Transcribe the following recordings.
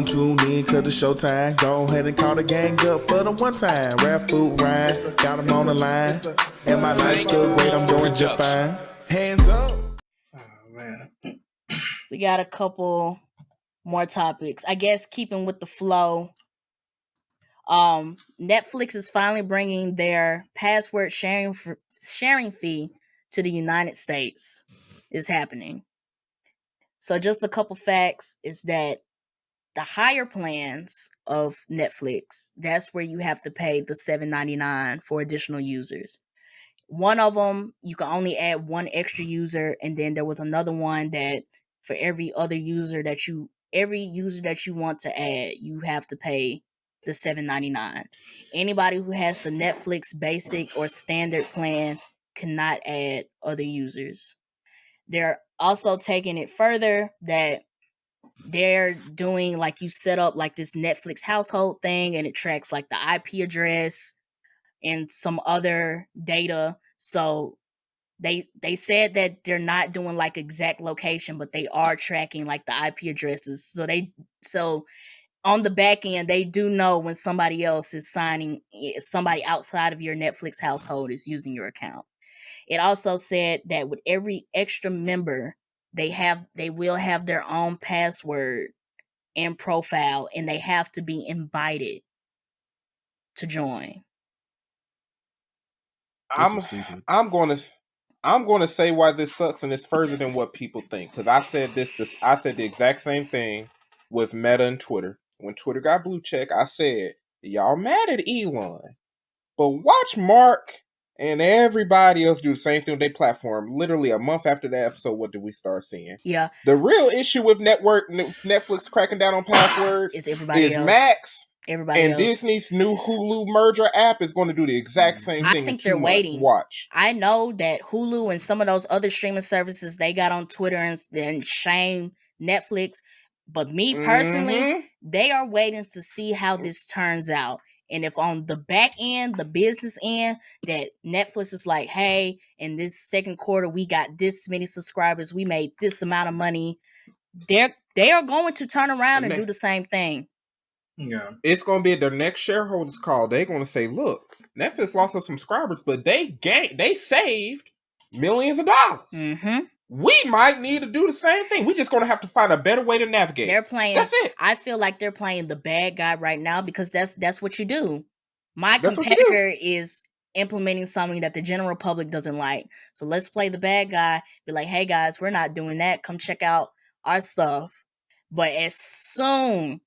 don't tune in cause the showtime. Go ahead and call the gang up for the one time. Rap food rhyme, got them on the line. And my life's still great, I'm doing just fine. Hands up. Oh, man. We got a couple more topics. I guess keeping with the flow. Netflix is finally bringing their password sharing fee to the United States. Is happening. So just a couple facts is that the higher plans of Netflix, that's where you have to pay the $7.99 for additional users. One of them, you can only add one extra user, and then there was another one that for every user that you want to add, you have to pay the $7.99. Anybody who has the Netflix basic or standard plan cannot add other users. They're also taking it further that they're doing like you set up like this Netflix household thing, and it tracks like the IP address and some other data. So they said that they're not doing like exact location, but they are tracking like the IP addresses. So on the back end, they do know when somebody else is somebody outside of your Netflix household is using your account. It also said that with every extra member, they will have their own password and profile, and they have to be invited to join. I'm going to say why this sucks, and it's further than what people think. Because I said I said the exact same thing with Meta and Twitter. When Twitter got blue check, I said, y'all mad at Elon, but watch Mark and everybody else do the same thing with their platform. Literally a month after that episode, what did we start seeing? Yeah. The real issue with Netflix cracking down on passwords is everybody else. Max. Everybody and else. Disney's new Hulu merger app is going to do the exact same thing. I think in 2 they're months. waiting. Watch. I know that Hulu and some of those other streaming services, they got on Twitter and shame Netflix. But me personally, they are waiting to see how this turns out. And if on the back end, the business end, that Netflix is like, hey, in this second quarter, we got this many subscribers, we made this amount of money, they are going to turn around and do the same thing. Yeah. It's going to be their next shareholders call. They're going to say, look, Netflix lost some subscribers, but they saved millions of dollars. Mm-hmm. We might need to do the same thing. We're just going to have to find a better way to navigate. They're playing. That's it. I feel like they're playing the bad guy right now because that's what you do. My competitor is implementing something that the general public doesn't like. So let's play the bad guy. Be like, hey guys, we're not doing that. Come check out our stuff. But as soon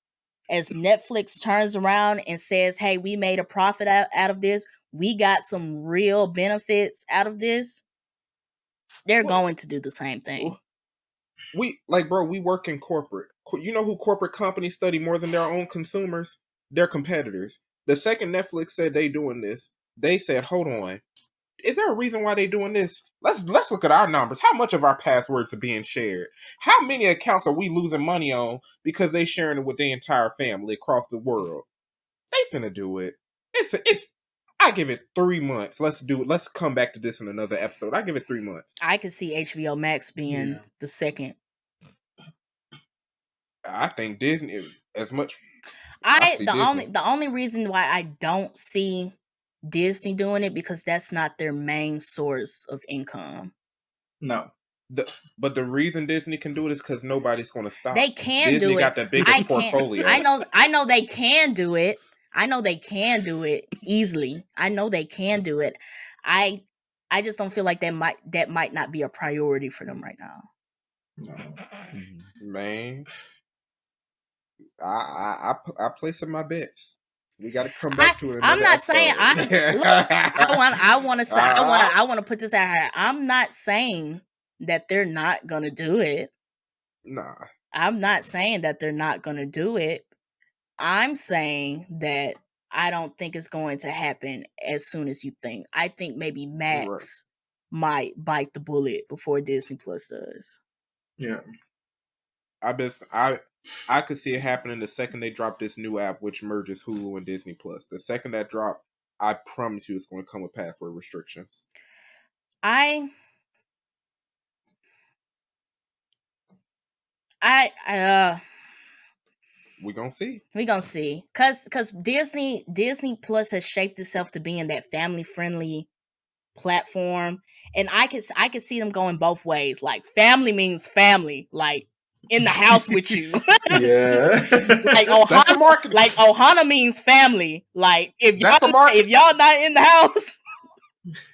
as Netflix turns around and says, hey, we made a profit out of this, we got some real benefits out of this, they're going to do the same thing. We work in corporate. You know who corporate companies study more than their own consumers? Their competitors. The second Netflix said they doing this, they said, hold on, is there a reason why they doing this? Let's look at our numbers. How much of our passwords are being shared? How many accounts are we losing money on because they sharing it with the entire family across the world? They finna do it. It's I give it 3 months. Let's do it. Let's come back to this in another episode. I give it 3 months. I could see HBO Max being the second. I think Disney as much. The only reason why I don't see Disney doing it because that's not their main source of income. No. But the reason Disney can do it is because nobody's going to stop. They can Disney do it. got the biggest portfolio. I know they can do it. I know they can do it easily. I know they can do it. I just don't feel like that might not be a priority for them right now. No. Man, I placing my bets. We got to come back to it. I'm not episode. saying I want to put this out here. I'm not saying that they're not gonna do it. Nah. I'm not saying that they're not gonna do it. I'm saying that I don't think it's going to happen as soon as you think. I think maybe Max might bite the bullet before Disney Plus does. Yeah. I could see it happening the second they drop this new app, which merges Hulu and Disney Plus. The second that drop, I promise you, it's going to come with password restrictions. I We're gonna see. We gonna see, cause Disney Plus has shaped itself to being that family friendly platform, and I could see them going both ways. Like family means family, like in the house with you. Yeah. Like That's the Ohana, marketing. like Ohana means family. Like if That's the y'all not in the house.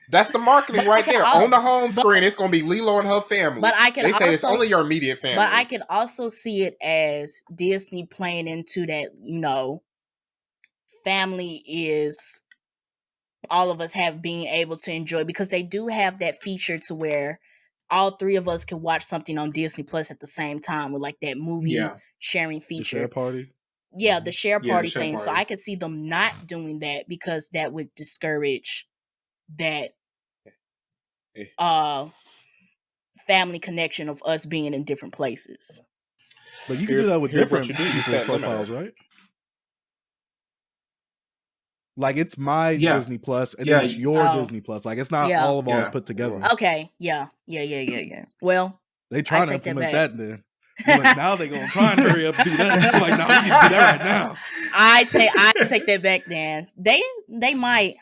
That's the marketing right there. On the home screen, it's gonna be Lilo and her family. But I can They say also it's only your immediate family. But I can also see it as Disney playing into that, family is all of us have being able to enjoy, because they do have that feature to where all three of us can watch something on Disney Plus at the same time, with like that movie sharing feature. The share party? Yeah, the share party the share thing. So party. I could see them not doing that, because that would discourage that family connection of us being in different places. But you can do that with here's what different you do. You people's set profiles, limiters. right? Like it's my Yeah. Disney Plus, and Yeah. then it's your Oh. Disney Plus. Like it's not Yeah. all of ours Yeah. put together. Okay, yeah. Well, They trying to take that implement back. that then. Like, now they gonna try and hurry up and do that. Like, no, we need to do that right now. I take that back, Dan. They might.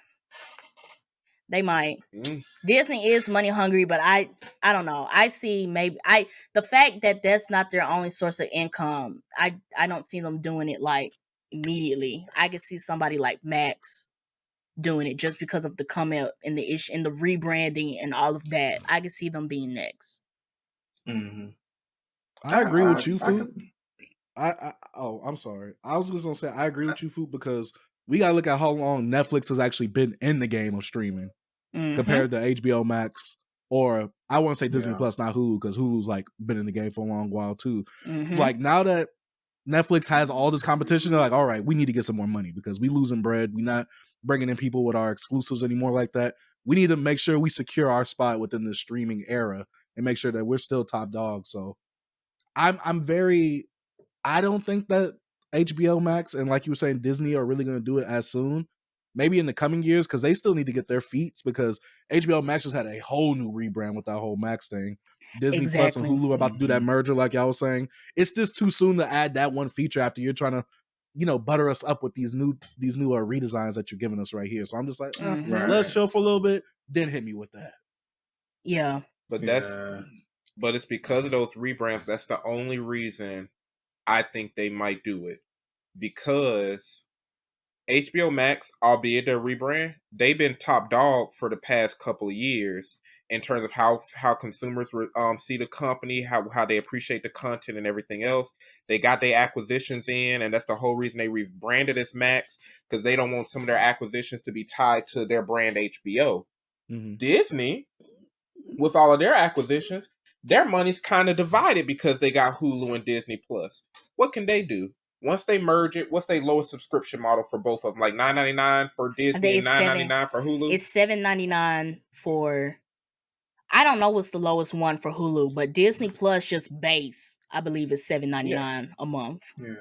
Disney is money hungry, but I don't know. I see the fact that that's not their only source of income. I don't see them doing it like immediately. I could see somebody like Max doing it just because of the come out and the issue and the rebranding and all of that. I could see them being next. Mm-hmm. I agree with you, Food. I'm sorry. I was just gonna say I agree with you, Food, because we gotta look at how long Netflix has actually been in the game of streaming compared to HBO Max, or I want to say Disney Plus, not Hulu, because Hulu's like been in the game for a long while too. Like now that Netflix has all this competition, they're like, all right, we need to get some more money because we losing bread. We not bringing in people with our exclusives anymore like that. We need to make sure we secure our spot within the streaming era and make sure that we're still top dog. So I don't think that HBO Max and, like you were saying, Disney are really going to do it as soon. Maybe in the coming years, because they still need to get their feet, because HBO Max just had a whole new rebrand with that whole Max thing. Disney Plus and Hulu are about to do that merger, like y'all was saying. It's just too soon to add that one feature after you're trying to, butter us up with these new redesigns that you're giving us right here. So I'm just like, let's chill for a little bit, then hit me with that. Yeah. But but it's because of those rebrands. That's the only reason I think they might do it, because HBO Max, albeit their rebrand, they've been top dog for the past couple of years in terms of how consumers see the company, how they appreciate the content and everything else. They got their acquisitions in, and that's the whole reason they rebranded as Max, because they don't want some of their acquisitions to be tied to their brand HBO. Disney, with all of their acquisitions, their money's kind of divided because they got Hulu and Disney Plus. What can they do? Once they merge it, what's their lowest subscription model for both of them? Like $9.99 for Disney and $9.99 for Hulu? It's $7.99 for... I don't know what's the lowest one for Hulu, but Disney Plus just base, I believe, is $7.99 a month. Yeah.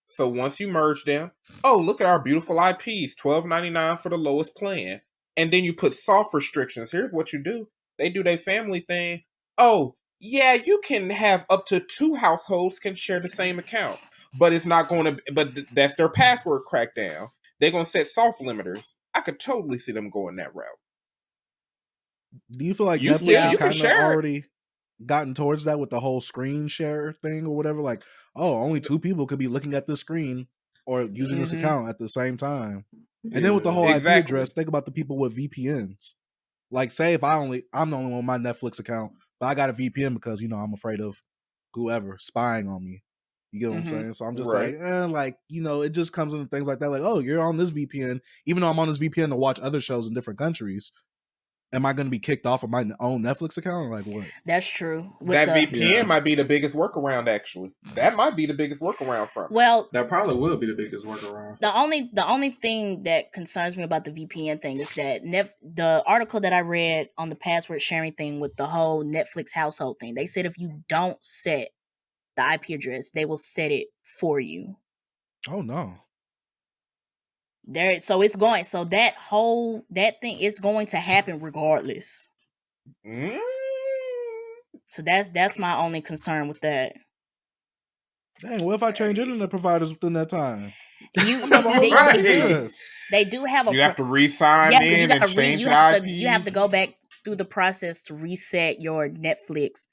So once you merge them, look at our beautiful IPs, $12.99 for the lowest plan. And then you put soft restrictions. Here's what you do. They do their family thing. Oh, yeah, you can have up to 2 households can share the same account. But it's not going to, but that's their password crackdown. They're going to set soft limiters. I could totally see them going that route. Do you feel like Netflix has kind of already gotten towards that with the whole screen share thing or whatever? Like, only 2 people could be looking at this screen or using this account at the same time. And then with the whole IP address, think about the people with VPNs. Like, say if I'm the only one with my Netflix account, but I got a VPN because, I'm afraid of whoever spying on me. You get what I'm saying? So I'm just it just comes into things like that. Like, you're on this VPN, even though I'm on this VPN to watch other shows in different countries. Am I going to be kicked off of my own Netflix account, or like what? That's true. That VPN might be the biggest workaround, actually. That might be the biggest workaround from it. Well, that probably will be the biggest workaround. The only thing that concerns me about the VPN thing is that the article that I read on the password sharing thing with the whole Netflix household thing, they said if you don't set the IP address, they will set it for you. Oh no. So that thing is going to happen regardless. So that's my only concern with that. Dang, what if I change internet providers within that time? They do have a. You have to re-sign in and change your IP. You have to go back through the process to reset your Netflix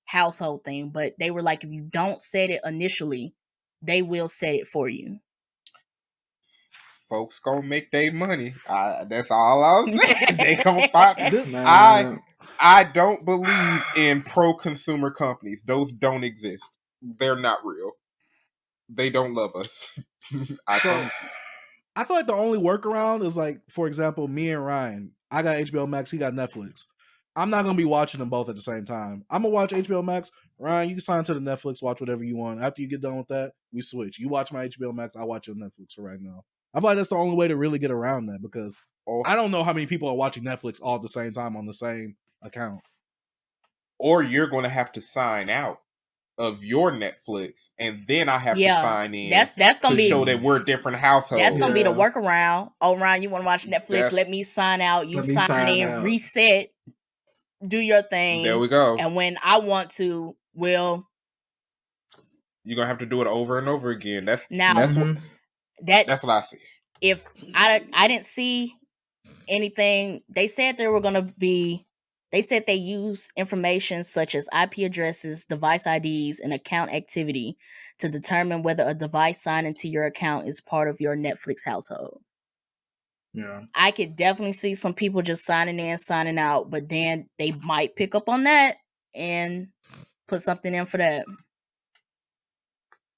household thing. But they were like, if you don't set it initially, they will set it for you. Folks gonna make their money. That's all I'm saying. They gonna find. I don't believe in pro-consumer companies. Those don't exist. They're not real. They don't love us. I promise you. I feel like the only workaround is like, for example, me and Ryan. I got HBO Max. He got Netflix. I'm not gonna be watching them both at the same time. I'm gonna watch HBO Max. Ryan, you can sign to the Netflix, watch whatever you want. After you get done with that, we switch. You watch my HBO Max, I watch your Netflix for right now. I feel like that's the only way to really get around that because I don't know how many people are watching Netflix all at the same time on the same account. Or you're going to have to sign out of your Netflix, and then I have to sign in. That's gonna be show that we're different households. That's gonna be the workaround. Oh, Ryan, you want to watch Netflix? Let me sign out. You sign in, reset, do your thing. There we go. And when I want to, you're gonna have to do it over and over again. That's what I see. If I didn't see anything, they said they use information such as IP addresses, device IDs, and account activity to determine whether a device signed into your account is part of your Netflix household. Yeah. I could definitely see some people just signing in, signing out, but then they might pick up on that and put something in for that.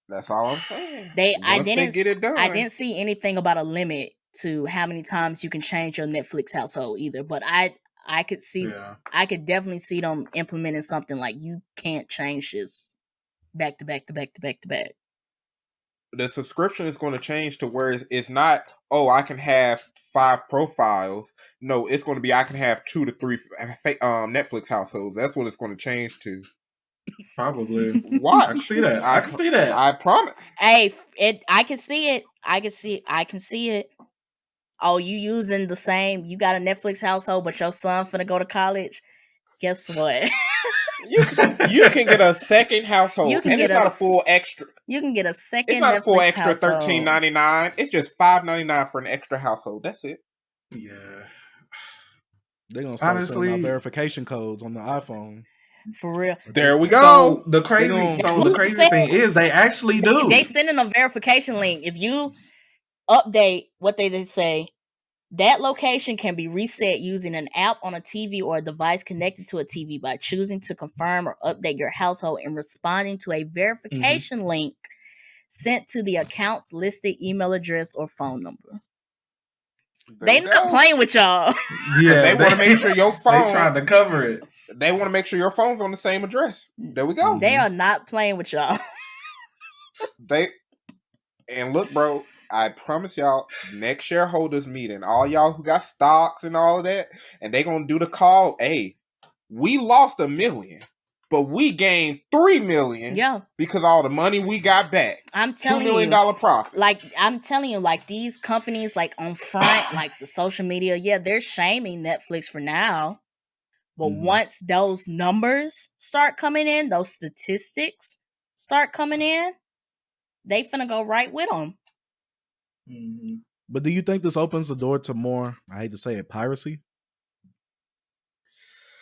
That's all I'm saying. I didn't get it done. I didn't see anything about a limit to how many times you can change your Netflix household either, but I could see, I could definitely see them implementing something like you can't change this back to back to back to back to back. The subscription is going to change to where it's not, I can have 5 profiles. No, it's going to be I can have 2 to 3 Netflix households. That's what it's going to change to. Probably. Watch. I can see that. I can see that. I promise. Hey, I can see it. I can see it. Oh, you using the same? You got a Netflix household, but your son finna go to college. Guess what? you can get a second household, and it's not a full extra. You can get a second. It's not Netflix a full extra household. $13.99. It's just $5.99 for an extra household. That's it. Yeah. They're gonna start sending out verification codes on the iPhone. For real. There we go. So the crazy thing is they actually do. They sending a verification link. If you update what they say, that location can be reset using an app on a TV or a device connected to a TV by choosing to confirm or update your household and responding to a verification link sent to the account's listed email address or phone number. They not playing with y'all. Yeah, they want to make sure your phone. They trying to cover it. They want to make sure your phone's on the same address. There we go. They are not playing with y'all. And look, bro, I promise y'all, next shareholders meeting, all y'all who got stocks and all of that, and they gonna do the call. Hey, we lost $1 million, but we gained $3 million. Yeah, because all the money we got back. I'm telling $2 million profit. Like I'm telling you, like these companies, like on front, like the social media, they're shaming Netflix for now. But once those numbers start coming in, those statistics start coming in, they finna go right with them. Mm-hmm. But do you think this opens the door to more, I hate to say it, piracy?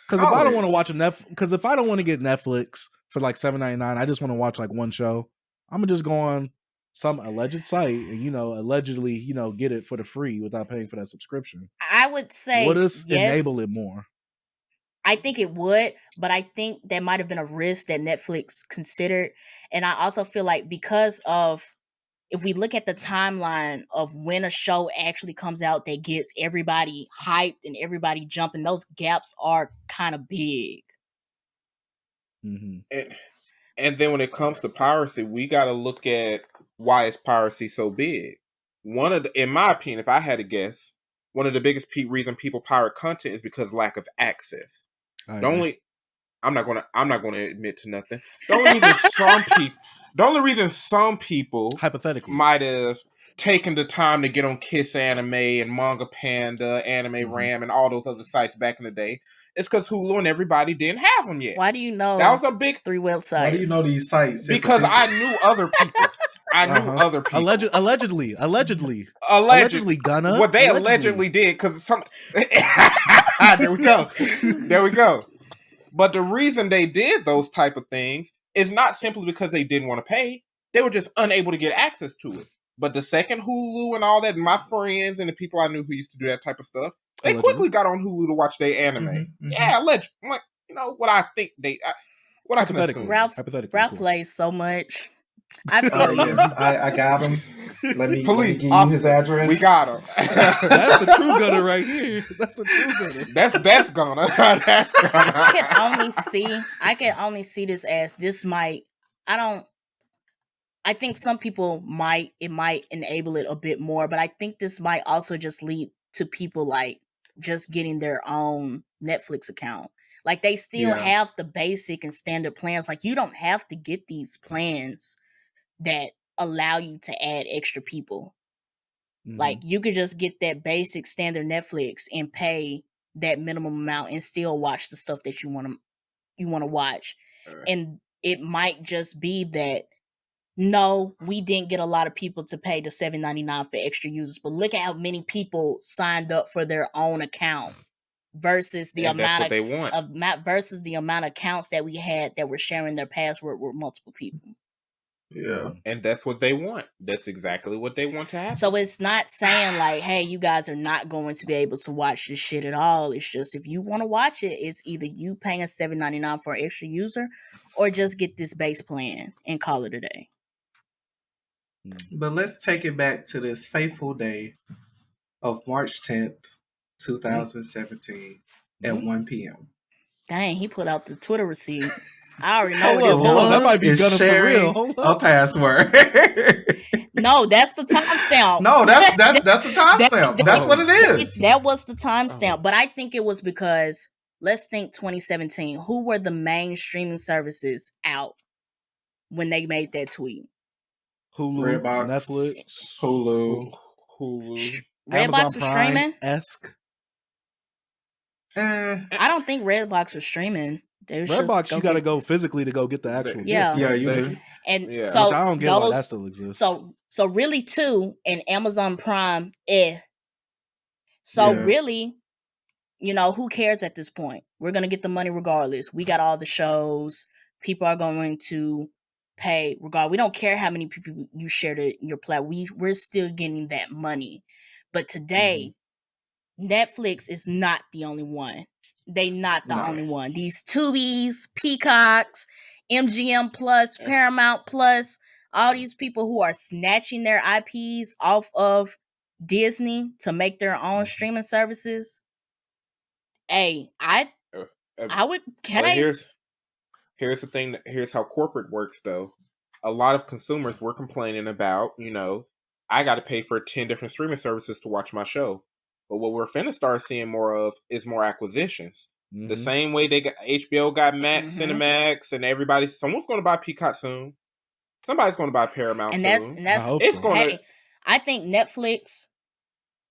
Because if I don't want to watch if I don't want to get Netflix for like $7.99, I just want to watch like one show, I'm gonna just go on some alleged site and allegedly get it for the free without paying for that subscription. I would say, would this enable it more? I think it would, but I think that might have been a risk that Netflix considered. And I also feel like because of, if we look at the timeline of when a show actually comes out that gets everybody hyped and everybody jumping, those gaps are kind of big. Mm-hmm. And then when it comes to piracy, we got to look at why is piracy so big. In my opinion, if I had to guess, one of the biggest reason people pirate content is because lack of access. I'm not gonna admit to nothing. The only reason some people hypothetically might have taking the time to get on Kiss Anime and Manga Panda, Anime Ram, and all those other sites back in the day. It's because Hulu and everybody didn't have them yet. Why do you know that was a big 3 websites? Why do you know these sites? Because I knew other people. I knew other people. Allegedly, Gunna. What they allegedly did, because some. There we go. But the reason they did those type of things is not simply because they didn't want to pay. They were just unable to get access to it. But the second Hulu and all that, my friends and the people I knew who used to do that type of stuff, they quickly got on Hulu to watch their anime. Yeah, allegedly. I'm like, what I think what I can assume. Ralph plays so much. I feel yes, I got him. Let me give you his address. We got him. That's the true Gunner right here. That's the true Gunner. That's Gunner. I can only see this as this might. I think some people might enable it a bit more, but I think this might also just lead to people like just getting their own Netflix account. Like they still have the basic and standard plans. Like you don't have to get these plans that allow you to add extra people. Like you could just get that basic standard Netflix and pay that minimum amount and still watch the stuff that you want to watch. And it might just be that no, we didn't get a lot of people to pay the $7.99 for extra users, but look at how many people signed up for their own account versus the amount versus the amount of accounts that we had that were sharing their password with multiple people. Yeah. And that's what they want. That's exactly what they want to happen. So it's not saying like, hey, you guys are not going to be able to watch this shit at all. It's just if you want to watch it, it's either you paying $7.99 for an extra user or just get this base plan and call it a day. But let's take it back to this fateful day of March 10th, 2017 at 1 p.m. Dang, he put out the Twitter receipt. I already know what this on. That might be Gunna for real. Hold on. A password. No, that's the timestamp. No, that's the timestamp. That's what it is. That was the timestamp. But I think it was because, let's think 2017. Who were the main streaming services out when they made that tweet? Hulu, Redbox, Netflix, Hulu. Redbox was streaming? Esque. I don't think Redbox was streaming. Redbox, you got to go physically to go get the actual disc. Yeah, you do. And so which I don't get why that still exists. So really too, and Amazon Prime, really, who cares at this point? We're gonna get the money regardless. We got all the shows. People are going to pay regardless. We don't care how many people you share your platform. We're still getting that money. But today, Netflix is not the only one. They not the only one. These Tubies, Peacocks, MGM Plus, Paramount Plus, all these people who are snatching their IPs off of Disney to make their own streaming services. Hey, I would. Here's the thing. Here's how corporate works, though. A lot of consumers were complaining about, I got to pay for 10 different streaming services to watch my show. But what we're finna start seeing more of is more acquisitions. The same way they got HBO got Max, Cinemax, and someone's going to buy Peacock soon. Somebody's going to buy Paramount soon. I think Netflix.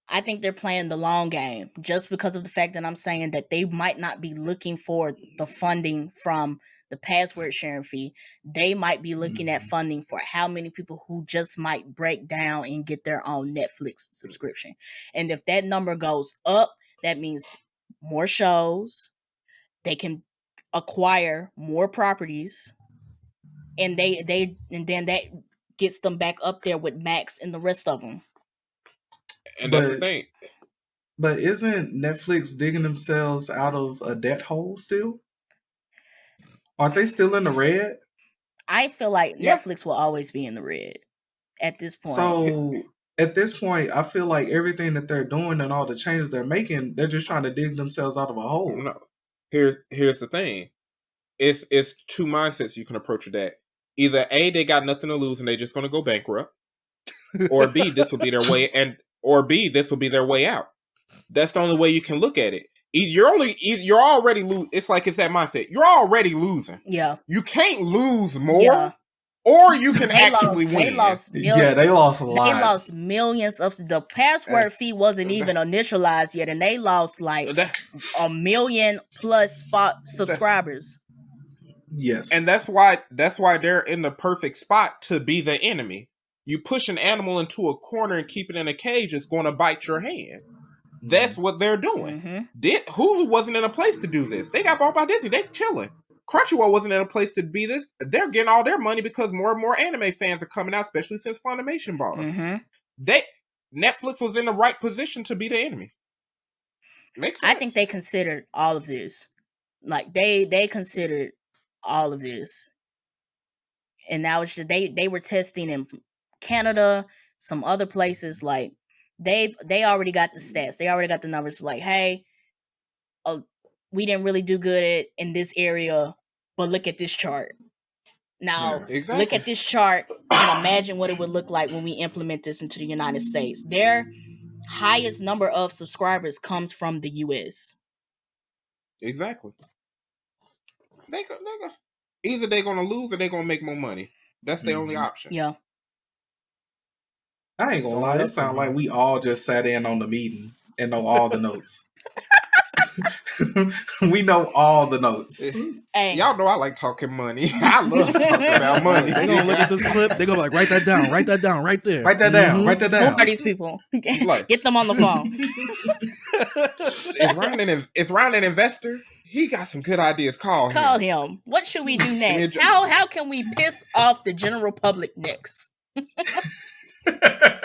I think they're playing the long game just because of the fact that I'm saying that they might not be looking for the funding from the password sharing fee. They might be looking at funding for how many people who just might break down and get their own Netflix subscription. And if that number goes up, that means more shows. They can acquire more properties, and then that gets them back up there with Max and the rest of them. And that's the thing. But isn't Netflix digging themselves out of a debt hole still? Aren't they still in the red? I feel like Netflix will always be in the red at this point. So at this point, I feel like everything that they're doing and all the changes they're making, they're just trying to dig themselves out of a hole. No. Here's the thing. It's two mindsets you can approach that. Either A, they got nothing to lose and they're just going to go bankrupt, or B, this will be their way, this will be their way out. That's the only way you can look at it. You're already losing. It's like it's that mindset. You're already losing. Yeah. You can't lose more or you can They actually lost. win. They lost millions. Yeah, they lost a lot. They lost millions of the password fee wasn't even initialized yet, and they lost like 1 million plus subscribers. Yes, and that's why they're in the perfect spot to be the enemy. You push an animal into a corner and keep it in a cage, it's going to bite your hand. That's what they're doing. Hulu wasn't in a place to do this. They got bought by Disney. They chilling. Crunchyroll wasn't in a place to be this. They're getting all their money because more and more anime fans are coming out, especially since Funimation bought them. Netflix was in the right position to be the enemy. Makes sense. I think they considered all of this. Like they considered all of this, and now it's just they were testing in Canada, some other places. Like they already got the stats. They already got the numbers. Like, hey, we didn't really do good in this area, but look at this chart. Now, look at this chart and imagine what it would look like when we implement this into the United States. Their highest number of subscribers comes from the U.S. Exactly. Either they're going to lose or they're going to make more money. That's the only option. Yeah. I ain't gonna lie. It sounds like we all just sat in on the meeting and know all the notes. We know all the notes. Hey. Y'all know I like talking money. I love talking about money. They're gonna look at this clip. They're gonna be like, write that down right there. Write that down. Write that down. Who are these people? Get them on the phone. Is Ryan an investor? He got some good ideas. Call him. What should we do next? How can we piss off the general public next?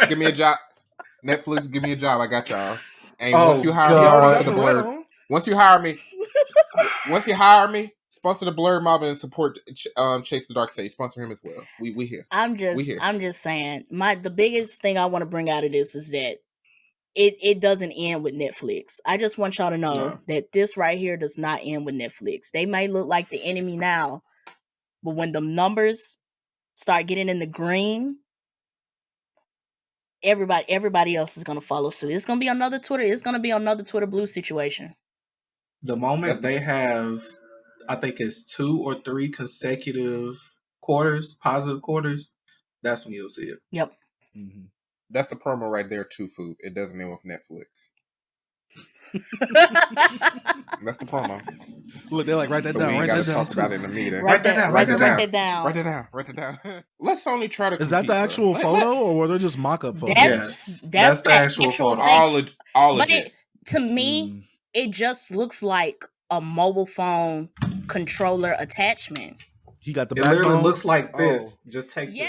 Give me a job. Netflix, give me a job. I got y'all. And once you hire me, sponsor the Blerd. Once you hire me, sponsor the Blerd mob and support Chase the Dark Sage. Sponsor him as well. We here. I'm just saying. The biggest thing I want to bring out of this is that it doesn't end with Netflix. I just want y'all to know that this right here does not end with Netflix. They may look like the enemy now, but when the numbers start getting in the green, everybody else is gonna follow suit. It's gonna be another Twitter. It's gonna be another Twitter Blue situation. The moment they have, I think it's 2 or 3 consecutive quarters, positive quarters, that's when you'll see it. Yep. Mm-hmm. That's the promo right there, too, Food. It doesn't end with Netflix. That's the promo. Look, they're like, write that down. We write gotta that down. talk about it in a meeting. Write that down. Write it down. Let's only try to. Is that the actual photo, or were they just mock-up photos? That's the actual photo. All legit. To me, it just looks like a mobile phone controller attachment. He got the. It literally looks like this. Just take this.